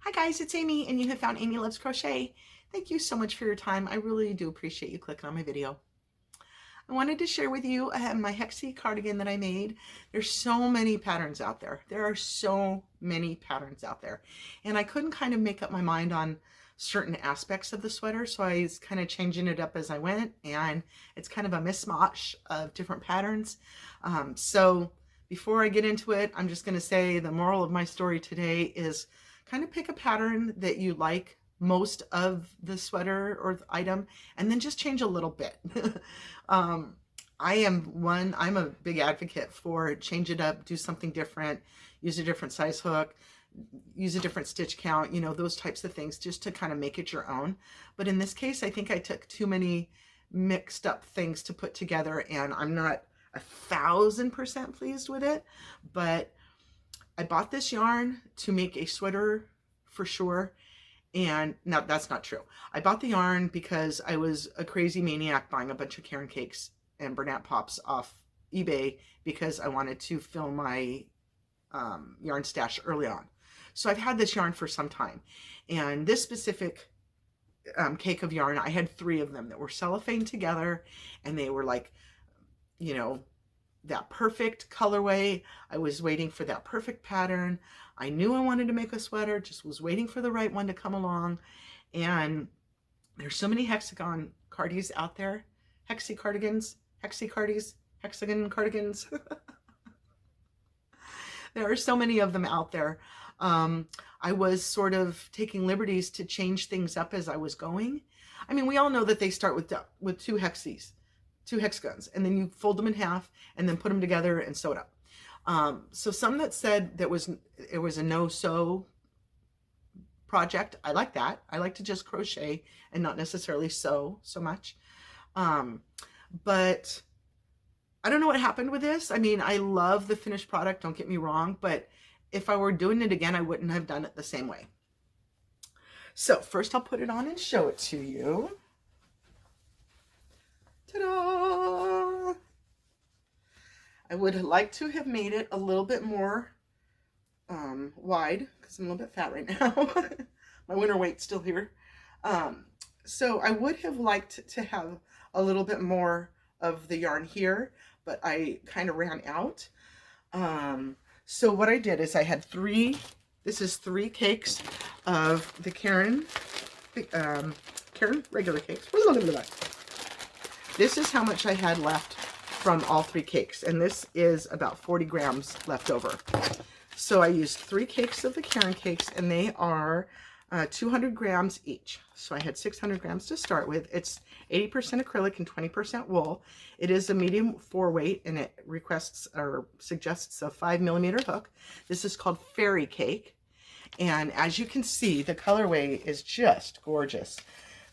Hi guys, it's Amy and you have found Amy Loves Crochet. Thank you so much for your time. I really do appreciate you clicking on my video. I wanted to share with you my Hexi cardigan that I made. There's so many patterns out there. There are so many patterns out there. And I couldn't kind of make up my mind on certain aspects of the sweater, so I was kind of changing it up as I went, and it's kind of a mismatch of different patterns. So before I get into it, I'm just going to say the moral of my story today is kind of pick a pattern that you like most of the sweater or the item, and then just change a little bit. I'm a big advocate for change it up, do something different, use a different size hook, use a different stitch count, you know, those types of things, just to kind of make it your own. But in this case, I think I took too many mixed up things to put together, and I'm not 1000% pleased with it. But I bought this yarn to make a sweater for sure. And no, that's not true. I bought the yarn because I was a crazy maniac buying a bunch of Caron cakes and Bernat Pops off eBay because I wanted to fill my yarn stash early on. So I've had this yarn for some time. And this specific cake of yarn, I had 3 of them that were cellophane together, and they were like, you know, that perfect colorway. I was waiting for that perfect pattern. I knew I wanted to make a sweater, just was waiting for the right one to come along. And there's so many hexagon cardies out there. Hexi cardigans, hexi cardies, hexagon cardigans. There are so many of them out there. I was sort of taking liberties to change things up as I was going. I mean, we all know that they start with 2 hexis. 2 hexagons, and then you fold them in half and then put them together and sew it up. So some that said it was a no-sew project. I like that. I like to just crochet and not necessarily sew so much. But I don't know what happened with this. I mean, I love the finished product, don't get me wrong, but if I were doing it again, I wouldn't have done it the same way. So first I'll put it on and show it to you. Ta-da! I would like to have made it a little bit more wide because I'm a little bit fat right now. My winter weight's still here. So I would have liked to have a little bit more of the yarn here, but I kind of ran out. So what I did is I had 3, this is 3 cakes of the Caron regular cakes. This is how much I had left from all 3 cakes, and this is about 40 grams left over. So I used 3 cakes of the Caron cakes, and they are 200 grams each. So I had 600 grams to start with. It's 80% acrylic and 20% wool. It is a medium 4 weight, and it requests or suggests a 5mm hook. This is called Fairy Cake, and as you can see, the colorway is just gorgeous.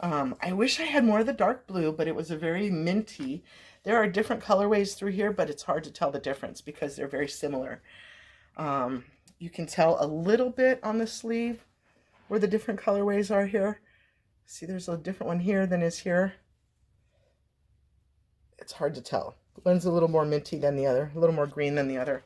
I wish I had more of the dark blue, but it was a very minty. There are different colorways through here, but it's hard to tell the difference because they're very similar. You can tell a little bit on the sleeve where the different colorways are here. See, there's a different one here than is here. It's hard to tell. One's a little more minty than the other, a little more green than the other.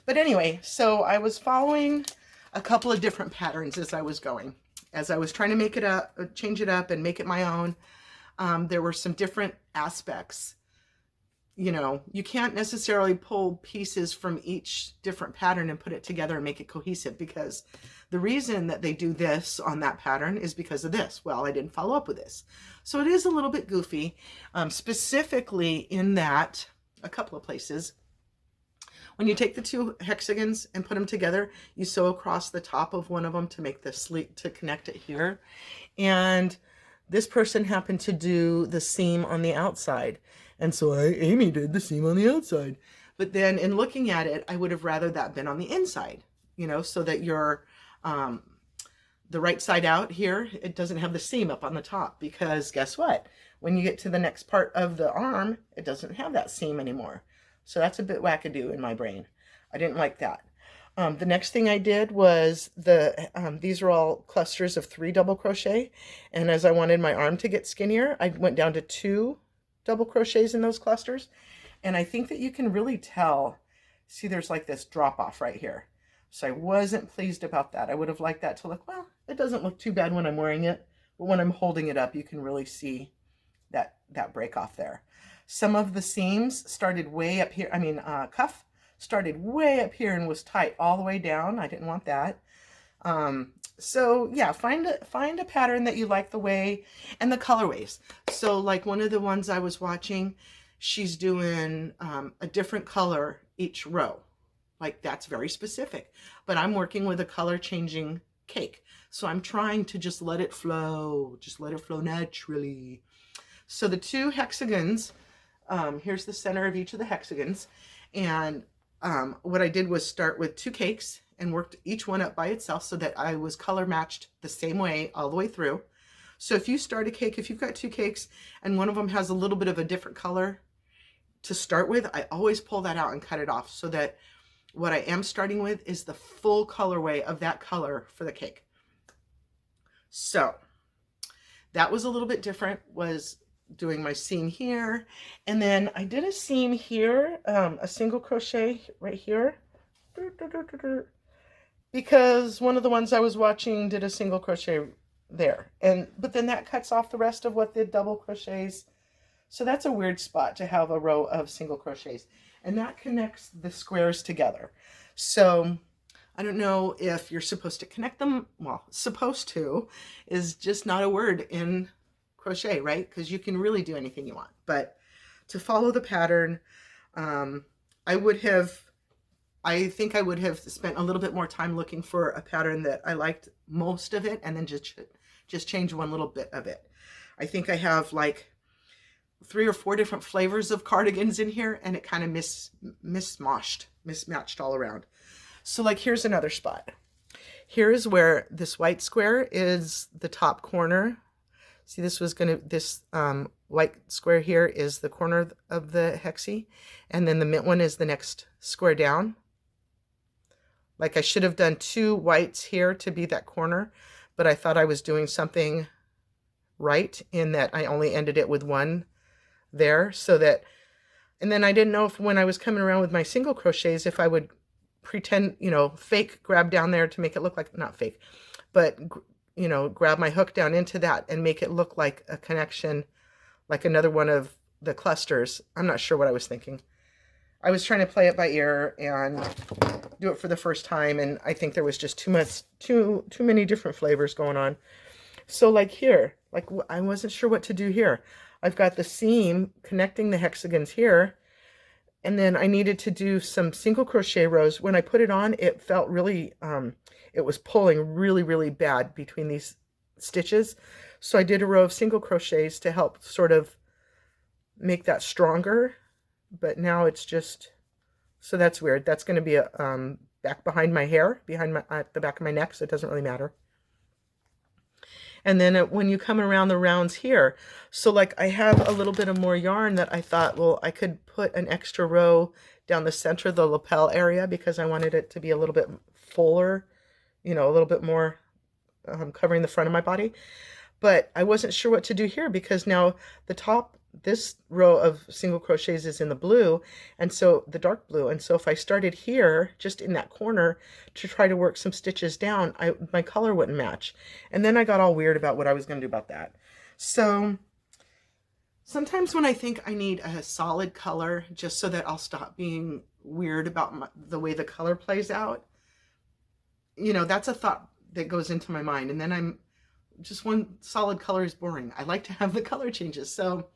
But anyway, so I was following a couple of different patterns as I was going. As I was trying to make it up, change it up and make it my own, there were some different aspects. You know, you can't necessarily pull pieces from each different pattern and put it together and make it cohesive, because the reason that they do this on that pattern is because of this. Well, I didn't follow up with this. So it is a little bit goofy, specifically in that a couple of places. When you take the 2 hexagons and put them together, you sew across the top of one of them to make the sleeve, to connect it here. And this person happened to do the seam on the outside. And so Amy did the seam on the outside. But then in looking at it, I would have rather that been on the inside, you know, so that your, the right side out here, it doesn't have the seam up on the top, because guess what? When you get to the next part of the arm, it doesn't have that seam anymore. So that's a bit wackadoo in my brain. I didn't like that. The next thing I did was these are all clusters of 3 double crochet. And as I wanted my arm to get skinnier, I went down to 2 double crochets in those clusters. And I think that you can really tell, see, there's like this drop off right here. So I wasn't pleased about that. I would have liked that to look, well, it doesn't look too bad when I'm wearing it, but when I'm holding it up, you can really see that break off there. Some of the seams started way up here. I mean, cuff started way up here and was tight all the way down. I didn't want that. So yeah, find a pattern that you like the way and the colorways. So like one of the ones I was watching, she's doing a different color each row. Like that's very specific, but I'm working with a color changing cake. So I'm trying to just let it flow naturally. So the two hexagons, here's the center of each of the hexagons. And what I did was start with 2 cakes and worked each one up by itself so that I was color matched the same way all the way through. So if you start a cake, if you've got 2 cakes and one of them has a little bit of a different color to start with, I always pull that out and cut it off so that what I am starting with is the full colorway of that color for the cake. So that was a little bit different, was doing my seam here, and then I did a seam here, a single crochet right here, because one of the ones I was watching did a single crochet there, but then that cuts off the rest of what the double crochets. So that's a weird spot to have a row of single crochets, and that connects the squares together. So I don't know if you're supposed to connect them. Well, supposed to is just not a word in crochet, right? Because you can really do anything you want. But to follow the pattern, I think I would have spent a little bit more time looking for a pattern that I liked most of it, and then just change one little bit of it. I think I have like 3 or 4 different flavors of cardigans in here, and it kind of mismatched all around. So like here's another spot. Here is where this white square is the top corner. See, this white square here is the corner of the hexie, and then the mint one is the next square down. Like I should have done 2 whites here to be that corner, but I thought I was doing something right in that I only ended it with 1 there, so that, and then I didn't know if when I was coming around with my single crochets, if I would pretend, fake grab down there to make it look like, not fake, but grab my hook down into that and make it look like a connection, like another one of the clusters. I'm not sure what I was thinking. I was trying to play it by ear and do it for the first time, and I think there was just too many different flavors going on. So like here, like I wasn't sure what to do here. I've got the seam connecting the hexagons here, and then I needed to do some single crochet rows. When I put it on, it felt really, it was pulling really, really bad between these stitches. So I did a row of single crochets to help sort of make that stronger. But now it's just, so that's weird. That's going to be a, back behind my hair, at the back of my neck, so it doesn't really matter. And then when you come around the rounds here, so like I have a little bit of more yarn that I thought, well, I could put an extra row down the center of the lapel area because I wanted it to be a little bit fuller, a little bit more covering the front of my body. But I wasn't sure what to do here because now the top, this row of single crochets is in the blue, and so the dark blue, and so if I started here just in that corner to try to work some stitches down, my color wouldn't match, and then I got all weird about what I was going to do about that. So sometimes when I think I need a solid color just so that I'll stop being weird about the way the color plays out, that's a thought that goes into my mind, and then I'm just, one solid color is boring. I like to have the color changes. So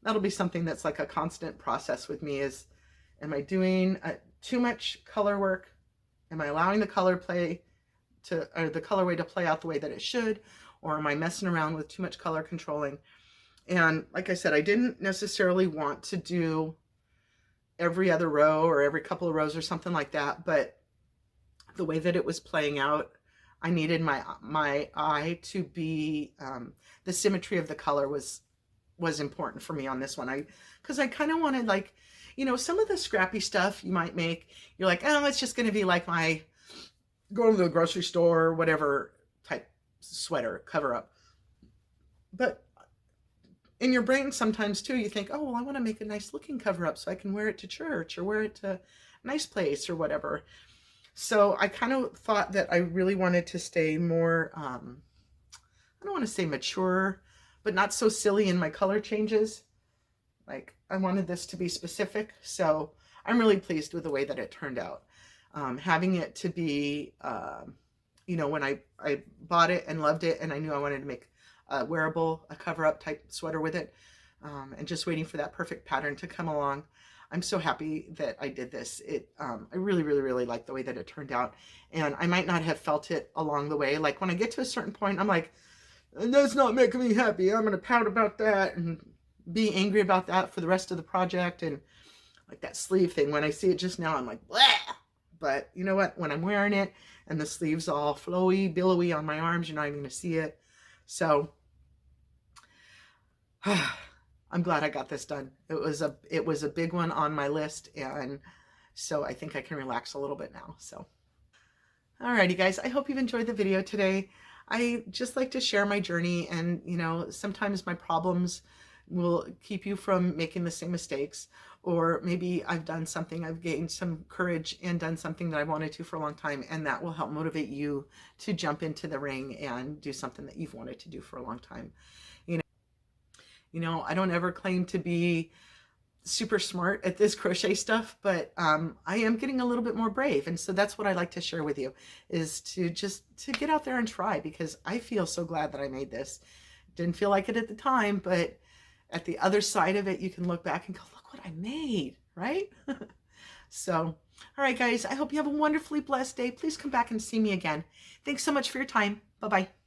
that'll be something that's like a constant process with me is, am I doing too much color work? Am I allowing the colorway to play out the way that it should? Or am I messing around with too much color controlling? And like I said, I didn't necessarily want to do every other row or every couple of rows or something like that, but the way that it was playing out, I needed my eye to be, the symmetry of the color was important for me on this one. Because I kind of wanted, like, some of the scrappy stuff you might make, you're like, oh, it's just going to be like my go to the grocery store or whatever type sweater cover up. But in your brain sometimes too, you think, oh, well, I want to make a nice looking cover up so I can wear it to church or wear it to a nice place or whatever. So I kind of thought that I really wanted to stay more, I don't want to say mature, but not so silly in my color changes. Like I wanted this to be specific. So I'm really pleased with the way that it turned out. Having it to be, you know, when I bought it and loved it and I knew I wanted to make a wearable, a cover up type sweater with it, and just waiting for that perfect pattern to come along. I'm so happy that I did this. I really, really, really like the way that it turned out. And I might not have felt it along the way. Like when I get to a certain point, I'm like, that's not making me happy. I'm going to pout about that and be angry about that for the rest of the project. And like that sleeve thing, when I see it just now, I'm like, bleh. But you know what? When I'm wearing it and the sleeves all flowy, billowy on my arms, you're not even going to see it. So I'm glad I got this done. It was a big one on my list, and so I think I can relax a little bit now. So alrighty guys, I hope you've enjoyed the video today. I just like to share my journey, and you know, sometimes my problems will keep you from making the same mistakes, or maybe I've done something, I've gained some courage and done something that I wanted to for a long time, and that will help motivate you to jump into the ring and do something that you've wanted to do for a long time. I don't ever claim to be super smart at this crochet stuff, but I am getting a little bit more brave. And so that's what I like to share with you, is to get out there and try, because I feel so glad that I made this. Didn't feel like it at the time, but at the other side of it, you can look back and go, look what I made, right? So, all right, guys, I hope you have a wonderfully blessed day. Please come back and see me again. Thanks so much for your time. Bye-bye.